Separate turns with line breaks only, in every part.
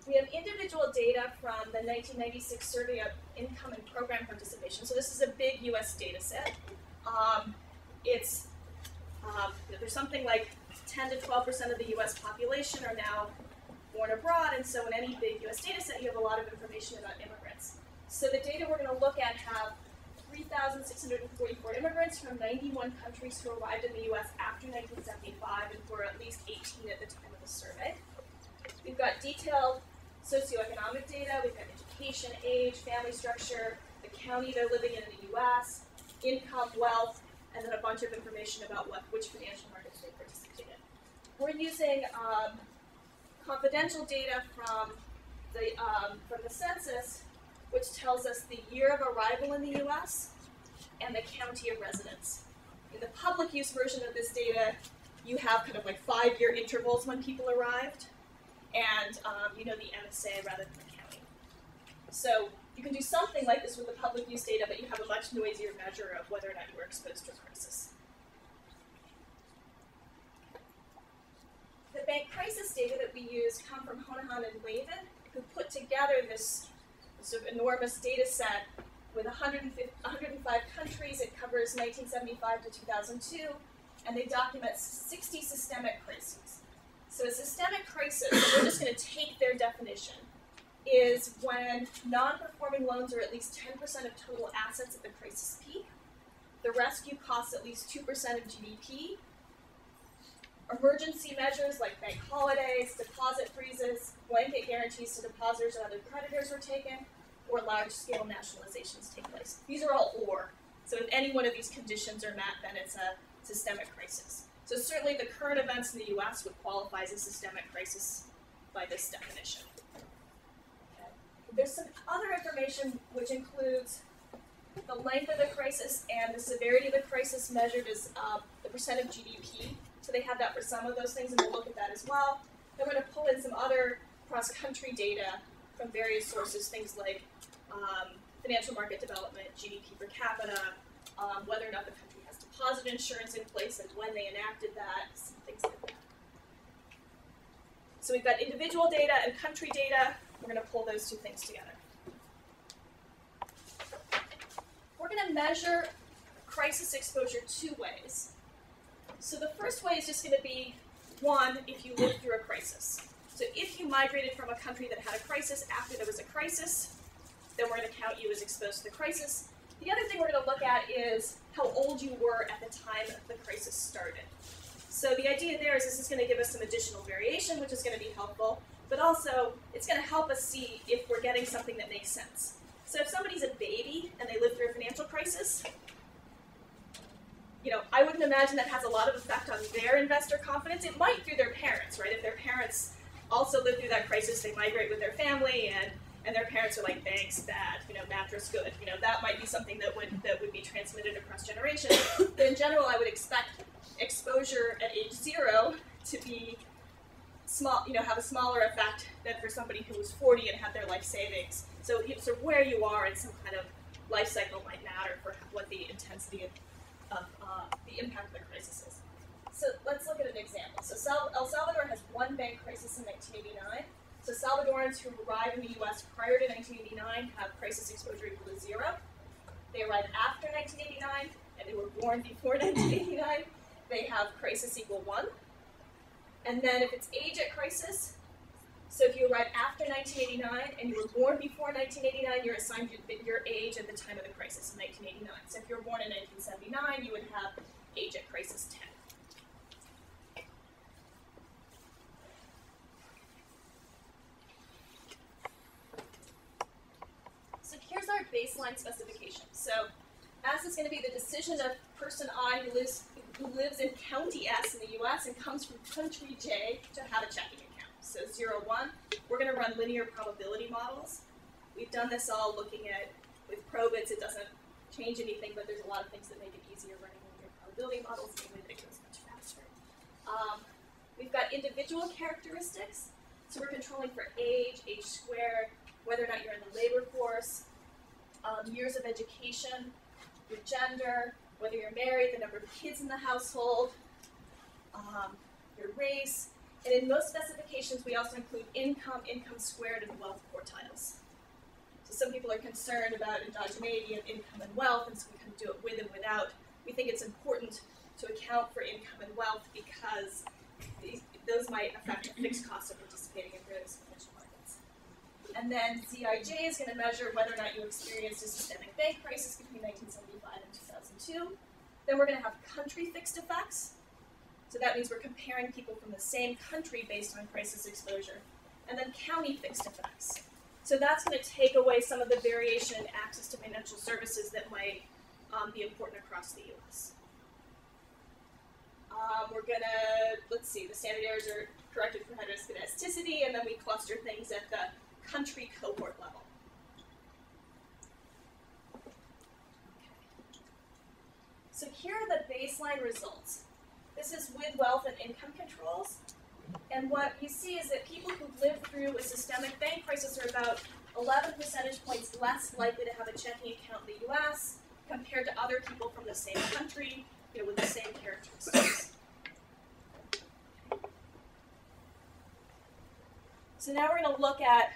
We have individual data from the 1996 Survey of Income and Program Participation. So this is a big US data set. There's something like 10 to 12% of the US population are now born abroad, and so in any big US data set, you have a lot of information about immigrants. So the data we're going to look at have 3,644 immigrants from 91 countries who arrived in the US after 1975 and were at least 18 at the time of the survey. We've got detailed socioeconomic data, we've got education, age, family structure, the county they're living in the US, income, wealth, and then a bunch of information about which financial markets they participate in. We're using confidential data from the census, which tells us the year of arrival in the US and the county of residence. In the public use version of this data, you have kind of like 5-year intervals when people arrived, and you know the MSA rather than the county. So you can do something like this with the public use data, but you have a much noisier measure of whether or not you were exposed to a crisis. The bank crisis data that we use come from Honohan and Lavin, who put together this sort of enormous data set with 105 countries. It covers 1975 to 2002, and they document 60 systemic crises. So a systemic crisis, we're just going to take their definition, is when non-performing loans are at least 10% of total assets at the crisis peak, the rescue costs at least 2% of GDP, emergency measures like bank holidays, deposit freezes, blanket guarantees to depositors and other creditors were taken, or large-scale nationalizations take place. These are all or. So if any one of these conditions are met, then it's a systemic crisis. So certainly the current events in the US would qualify as a systemic crisis by this definition. Okay. There's some other information which includes the length of the crisis and the severity of the crisis measured as the percent of GDP. So they have that for some of those things, and we'll look at that as well. Then we're going to pull in some other cross-country data from various sources, things like financial market development, GDP per capita, whether or not the country has deposit insurance in place and when they enacted that, things like that. So we've got individual data and country data. We're going to pull those two things together. We're going to measure crisis exposure 2 ways. So the first way is just going to be, one, if you lived through a crisis. So if you migrated from a country that had a crisis after there was a crisis, then we're going to count you as exposed to the crisis. The other thing we're going to look at is how old you were at the time the crisis started. So the idea there is this is going to give us some additional variation, which is going to be helpful, but also it's going to help us see if we're getting something that makes sense. So if somebody's a baby and they lived through a financial crisis, I wouldn't imagine that has a lot of effect on their investor confidence. It might through their parents, right? If their parents also lived through that crisis, they migrate with their family, and their parents are like, banks bad, mattress good. That might be something that would be transmitted across generations. But in general, I would expect exposure at age 0 to be small, have a smaller effect than for somebody who was 40 and had their life savings. So where you are in some kind of life cycle might matter for what the intensity of the impact of the crisis is. So let's look at an example. So El Salvador has one bank crisis in 1989. So Salvadorans who arrived in the US prior to 1989 have crisis exposure equal to 0. They arrived after 1989 and they were born before 1989, they have crisis equal 1. And then if it's age at crisis, so if you arrive after 1989 and you were born before 1989, you're assigned your age at the time of the crisis in 1989. So if you were born in 1979, you would have age at crisis 10. So here's our baseline specification. So S is going to be the decision of person I who lives in county S in the US and comes from country J to have a checking account. So 0, 1, we're going to run linear probability models. We've done this all looking at, with probits, it doesn't change anything, but there's a lot of things that make it easier running linear probability models, namely that it goes much faster. We've got individual characteristics. So we're controlling for age squared, whether or not you're in the labor force, years of education, your gender, whether you're married, the number of kids in the household, your race, And in most specifications, we also include income, income squared, and wealth quartiles. So some people are concerned about endogeneity of income and wealth, and so we can do it with and without. We think it's important to account for income and wealth because those might affect the fixed cost of participating in various financial markets. And then CIJ is going to measure whether or not you experienced a systemic bank crisis between 1975 and 2002. Then we're going to have country fixed effects. So that means we're comparing people from the same country based on crisis exposure. And then county fixed effects. So that's going to take away some of the variation in access to financial services that might be important across the U.S. We're going to, let's see, the standard errors are corrected for heteroscedasticity, and then we cluster things at the country cohort level. So here are the baseline results. This is with wealth and income controls. And what you see is that people who lived through a systemic bank crisis are about 11 percentage points less likely to have a checking account in the U.S. compared to other people from the same country, with the same characteristics. So now we're going to look at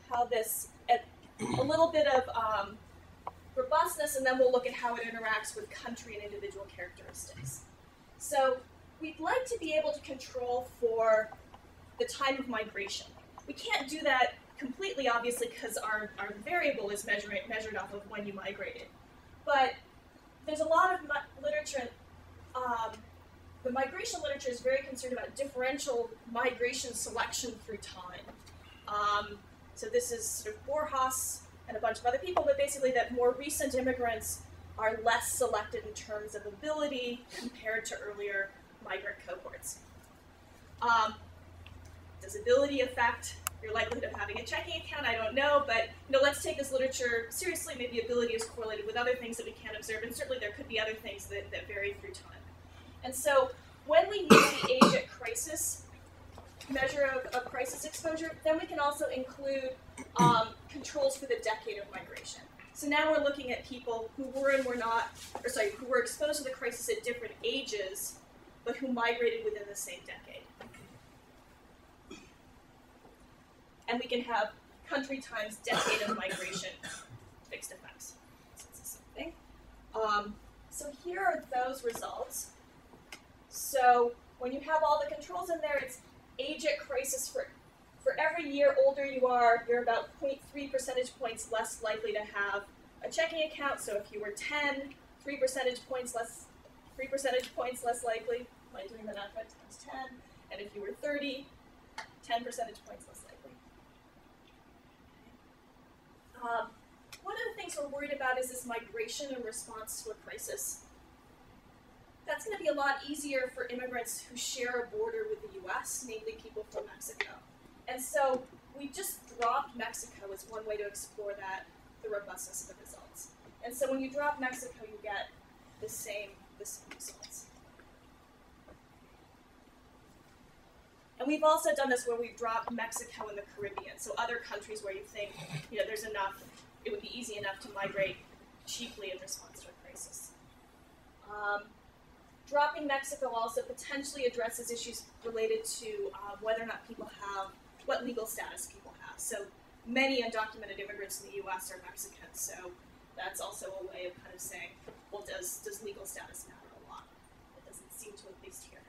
how this, at a little bit of robustness, and then we'll look at how it interacts with country and individual characteristics. So we'd like to be able to control for the time of migration. We can't do that completely, obviously, because our variable is measured off of when you migrated. But there's a lot of literature, the migration literature is very concerned about differential migration selection through time. So this is sort of Borjas and a bunch of other people, but basically that more recent immigrants are less selected in terms of ability compared to earlier migrant cohorts. Does ability affect your likelihood of having a checking account? I don't know, but let's take this literature seriously. Maybe ability is correlated with other things that we can't observe, and certainly there could be other things that vary through time. And so when we use the age at crisis measure of crisis exposure, then we can also include controls for the decade of migration. So now we're looking at people who were and were not, who were exposed to the crisis at different ages, but who migrated within the same decade. And we can have country times decade of migration fixed effects. So it's the same thing. So here are those results. So when you have all the controls in there, it's age at crisis for every year older you are, you're about 0.3 percentage points less likely to have a checking account. So if you were 10, 3 percentage points less likely. Am I doing the math right? Times 10. And if you were 30, 10 percentage points less likely. One of the things we're worried about is this migration in response to a crisis. That's going to be a lot easier for immigrants who share a border with the U.S., namely people from Mexico. And so we just dropped Mexico as one way to explore that, the robustness of the results. And so when you drop Mexico, you get the same results. And we've also done this where we've dropped Mexico and the Caribbean, so other countries where you think there's enough, it would be easy enough to migrate cheaply in response to a crisis. Dropping Mexico also potentially addresses issues related to whether or not people have, what legal status people have. So many undocumented immigrants in the U.S. are Mexican, so that's also a way of kind of saying, well, does legal status matter a lot? It doesn't seem to, at least here.